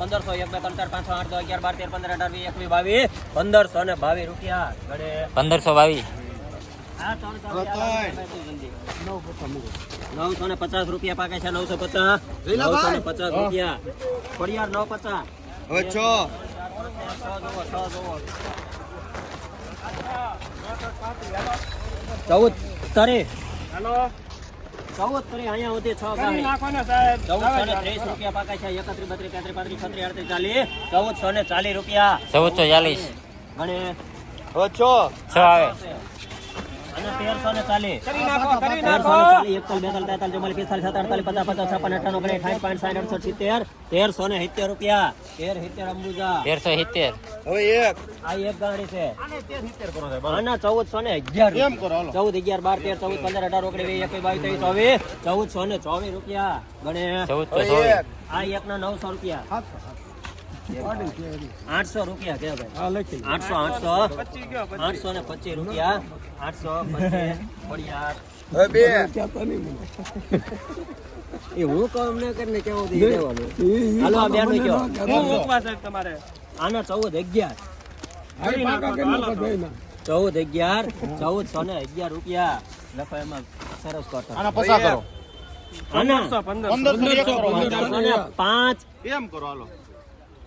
1500 1 2 3 4 5 6 8 9 11 12 13 15 18 20 21 22 1522 રૂપિયા ગણે 1522 આ 950 રૂપિયા પાકે છે 950 રૂપિયા ખોડિયાર 950 હવે 6 14 તરે હેલો 14 તરે અહીંયા હોતે 6 ગાડી નાખવાના સાહેબ 1430 રૂપિયા પાકે છે 31 32 33 34 35 36 40 1440 રૂપિયા 1440 ગણે હવે 6 આવે અને 1340 કરી નાખો 41 42 43 44 45 46 57 58 59 60 60 રૂપિયા 1370 અંબુજા 1370 હવે 1 આ એક ગાડી છે આને 1370 કરો સાહેબ આના 1411 એમ કરો હાલો 14 11 12 13 14 15 18 19 20 21 22 23 1424 રૂપિયા ગણે 1424 આ એકના 900 રૂપિયા 800 રૂપિયા કે ભાઈ 800 825 રૂપિયા 825 ખોડિયાર હવે 2 એ હું કામ ન કરીને કેવો દે દેવાનો હાલો આ બેનો કયો હું મૂકવા સાહેબ તમારે આના 1411 રૂપિયા લખો એમાં સરસ કરતા આના પસા કરો આના 1505 એમ કરો હાલો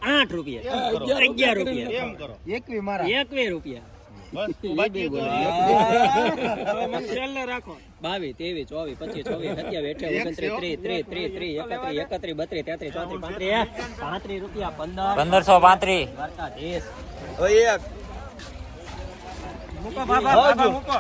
8 રૂપિયા 11 રૂપિયા એમ કરો 21 મારા 21 રૂપિયા બસ બાકી છેલ્લે રાખો 22 23 24 25 26 27 28 29 30 31 32 રૂપિયા 1535 દ્વારકાધીશ હવે 1 મૂકો બાબા મૂકો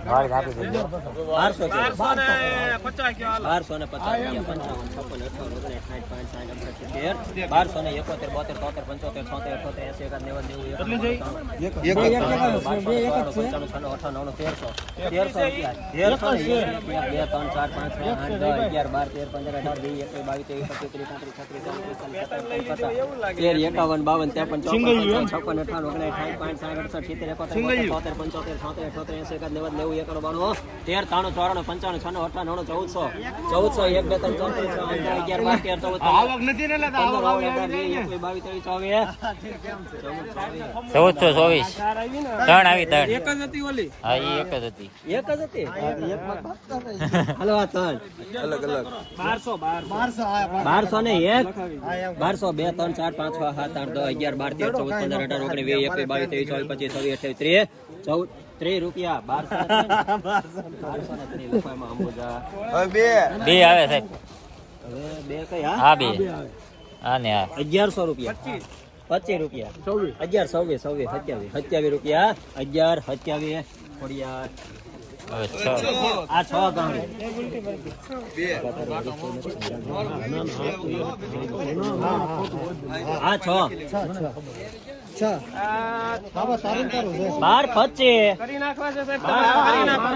વાળ કાપી દેજો 1424 ત્રણ આવી ત્રણ એક જ હતી ઓલી હા એ એક જ હતી હાલો આ ત્રણ અલગ અલગ 1200 ને 1 1200 2 3 4 5 6 7 8 9 11 12 13 14 15 18 19 20 21 22 23 24 25 26 28 30 30 રૂપિયા 1230 રૂપિયામાં અંબુજા હવે 2 બે આવે સાહેબ હવે બે કઈ હા બે હા ને હા 1100 રૂપિયા 25 રૂપિયા 11 26 27 રૂપિયા 11 27 ખોડિયાર હવે આ 6 ગાડી આ 6 1225 કરી નાખવા છે સાહેબ કરી નાખો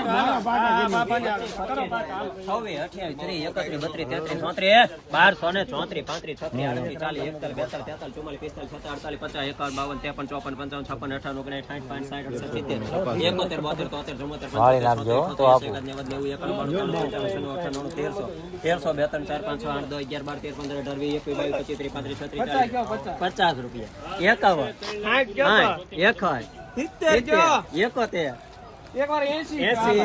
વાળી નાખજો તો આપું 50 રૂપિયા 51 71 એક વાર 80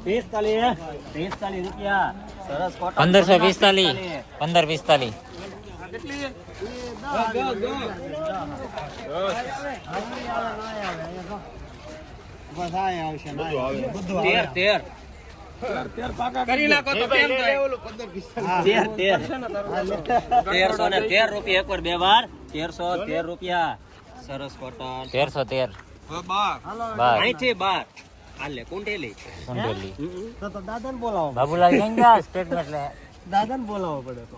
1380 સાહેબ 11 રૂપિયા સરસ 1545 1545 કરી નાખો તો કેમ થાય 1313 રૂપિયા એક વાર બે વાર 1313 રૂપિયા સરસ કોટન 1313 અહીંથી 12 હાલે કુંડેલી બાબુલાલ ગંગા સ્ટેટમેન્ટ લે દાદાને બોલાવવો પડે તો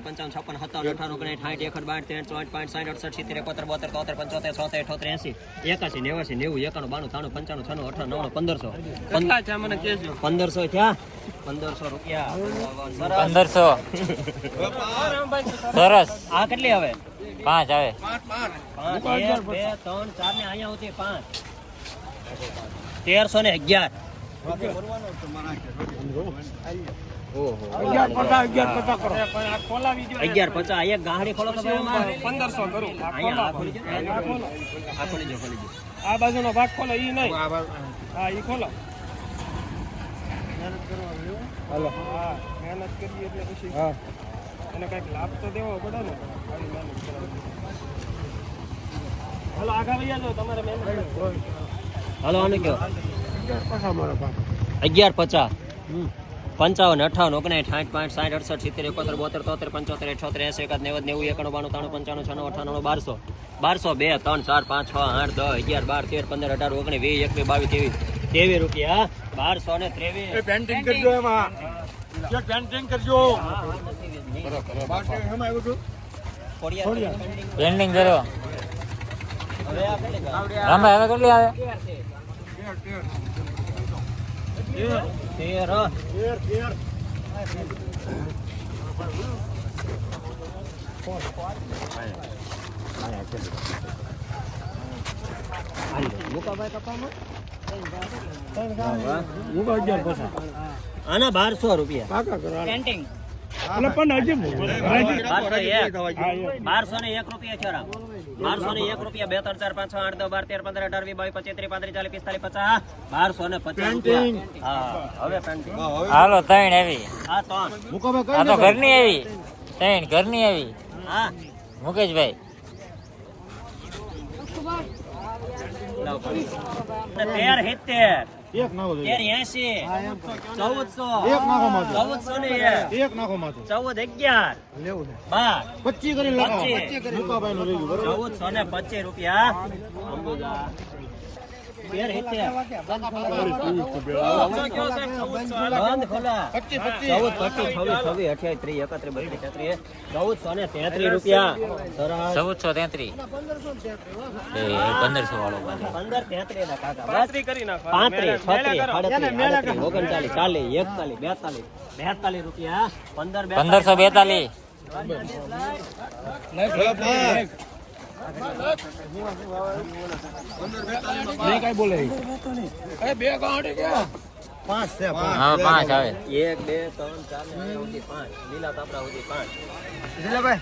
54 55 56 57 58 59 60 61 62 63 64 65 60 68 70 71 72 73 74 75 76 80 81 90 91 92 93 95 96 97 98 99 1500 કેટલા છે મને કહેજો 1500 થયા 1500 રૂપિયા 1500 સરસ આ કેટલી હવે 5 આવે 5 1 2 3 4 ને અહીંયા હોતી 5 1311 પણ આ ખોલાવી દો 1150 એક ગાહડી ખોલો તો ભાઈ અમારે 1500 કરું આ અહીંયા આ ખોલો. ખોલી દો આ ખોલી દો આ બાજુનો ભાગ ખોલો ઈ નહીં હા ઈ ખોલો હા મહેનત કરીએ એટલે પછી એને કઈક લાભ તો દેવો પડે ને આવી મહેનત કરવાની. હાલો આગળ વહી જાઓ તમારે મહેનત હાલો આને કયો 1150 55 58 59 60 65 60 68 70 71 72 73 74 75 80 91 90 91 92 95 96 98 1200 2 3 4 5 6 8 10 11 12 13 15 18 19 20 21 22 23 રૂપિયા 1223 પેન્ટિંગ કરજો એમાં પેન્ટિંગ કરજો પેન્ડિંગ કરો હવે આ કેટલી ગઈ? રામભાઈ હવે કેટલી આવે 13 આના 1200 રૂપિયા પેન્ટિંગ 1201 રૂપિયા છોરા 1201 રૂપિયા 2 3 4 5 6 8 10 12 13 15 18 20 25 30 35 40 45 50 1250 રૂપિયા હા હવે પેન્ટિંગ હાલો 3 આવી આ તો આ તો ઘરની આવી 3 ઘરની આવી હા મુકેશભાઈ લાવ કરી 13 70 એક નાખો 13 80 1400 ને એક નાખો માથે 14 11 લેવું 12 25 કરી લગાવો 25 મુકાભાઈ નું રહી ગયું 1425 રૂપિયા અંબુજા 13 બંધ ખોલા 14 25 26 28 30 31 32 33 1433 રૂપિયા સરસ 1433 1500 વાળો 1533 ના કાકા બસ 35 કરી નાખો 35 36 38 39 40 41 42 રૂપિયા 1542 કઈ બોલે બે ગાંઠ કે 5 છે હા 5 આવે 1 2 3 4 5 લીલા તાપડા સુધી 5 જીલાભાઈ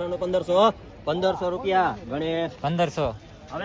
18 1500 રૂપિયા ગણેશ 1500